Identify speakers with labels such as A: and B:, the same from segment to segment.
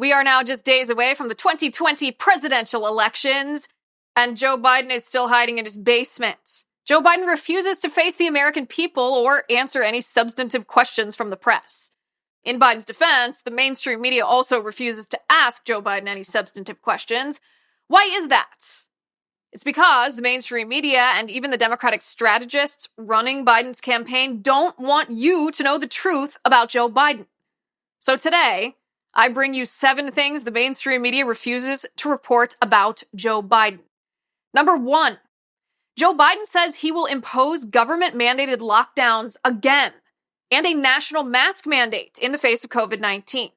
A: We are now just days away from the 2020 presidential elections, and Joe Biden is still hiding in his basement. Joe Biden refuses to face the American people or answer any substantive questions from the press. In Biden's defense, the mainstream media also refuses to ask Joe Biden any substantive questions. Why is that? It's because the mainstream media and even the Democratic strategists running Biden's campaign don't want you to know the truth about Joe Biden. So today, I bring you 7 things the mainstream media refuses to report about Joe Biden. Number 1, Joe Biden says he will impose government-mandated lockdowns again and a national mask mandate in the face of COVID-19.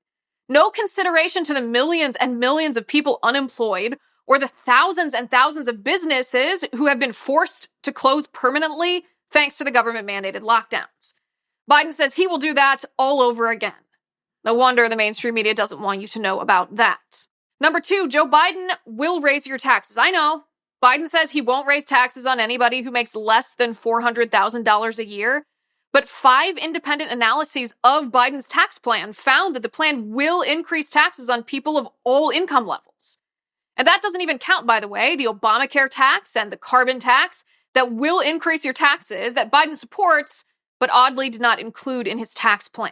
A: No consideration to the millions and millions of people unemployed or the thousands and thousands of businesses who have been forced to close permanently thanks to the government-mandated lockdowns. Biden says he will do that all over again. No wonder the mainstream media doesn't want you to know about that. Number 2, Joe Biden will raise your taxes. I know. Biden says he won't raise taxes on anybody who makes less than $400,000 a year. But 5 independent analyses of Biden's tax plan found that the plan will increase taxes on people of all income levels. And that doesn't even count, by the way, the Obamacare tax and the carbon tax that will increase your taxes that Biden supports, but oddly did not include in his tax plan.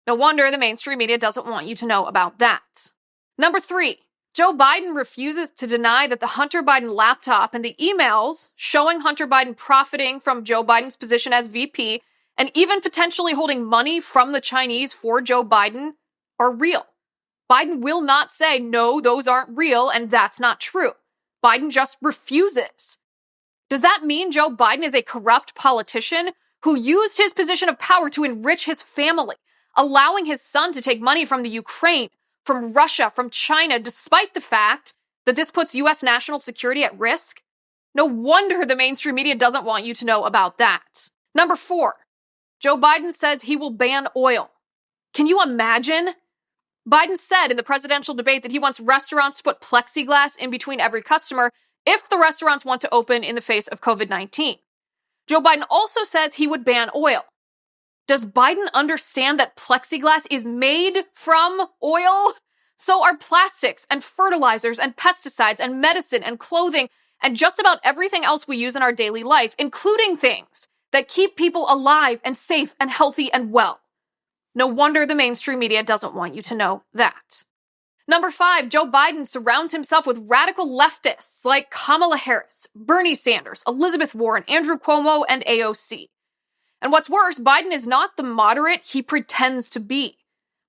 A: No wonder the mainstream media doesn't want you to know about that. Number 3, Joe Biden refuses to deny that the Hunter Biden laptop and the emails showing Hunter Biden profiting from Joe Biden's position as VP and even potentially holding money from the Chinese for Joe Biden are real. Biden will not say, no, those aren't real, and that's not true. Biden just refuses. Does that mean Joe Biden is a corrupt politician who used his position of power to enrich his family, allowing his son to take money from the Ukraine, from Russia, from China, despite the fact that this puts U.S. national security at risk? No wonder the mainstream media doesn't want you to know about that. Number 4, Joe Biden says he will ban oil. Can you imagine? Biden said in the presidential debate that he wants restaurants to put plexiglass in between every customer if the restaurants want to open in the face of COVID-19. Joe Biden also says he would ban oil. Does Biden understand that plexiglass is made from oil? So are plastics and fertilizers and pesticides and medicine and clothing and just about everything else we use in our daily life, including things that keep people alive and safe and healthy and well. No wonder the mainstream media doesn't want you to know that. Number 5, Joe Biden surrounds himself with radical leftists like Kamala Harris, Bernie Sanders, Elizabeth Warren, Andrew Cuomo, and AOC. And what's worse, Biden is not the moderate he pretends to be.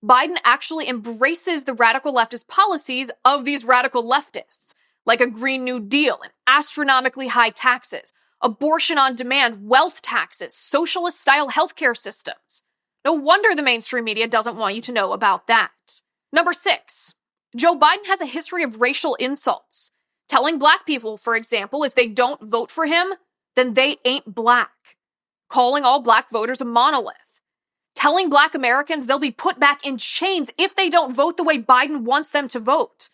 A: Biden actually embraces the radical leftist policies of these radical leftists, like a Green New Deal and astronomically high taxes, abortion on demand, wealth taxes, socialist-style healthcare systems. No wonder the mainstream media doesn't want you to know about that. Number 6, Joe Biden has a history of racial insults. Telling black people, for example, if they don't vote for him, then they ain't black. Calling all black voters a monolith. Telling black Americans they'll be put back in chains if they don't vote the way Biden wants them to vote.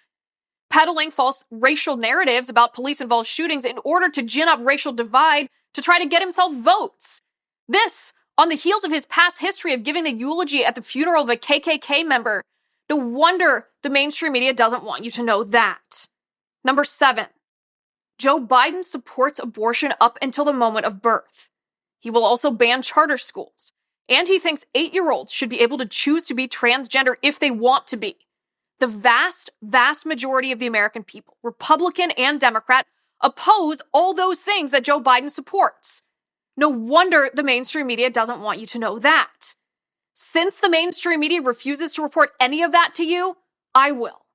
A: Peddling false racial narratives about police-involved shootings in order to gin up racial divide to try to get himself votes. This on the heels of his past history of giving the eulogy at the funeral of a KKK member. No wonder the mainstream media doesn't want you to know that. Number 7, Joe Biden supports abortion up until the moment of birth. He will also ban charter schools. And he thinks 8-year-olds should be able to choose to be transgender if they want to be. The vast, vast majority of the American people, Republican and Democrat, oppose all those things that Joe Biden supports. No wonder the mainstream media doesn't want you to know that. Since the mainstream media refuses to report any of that to you, I will.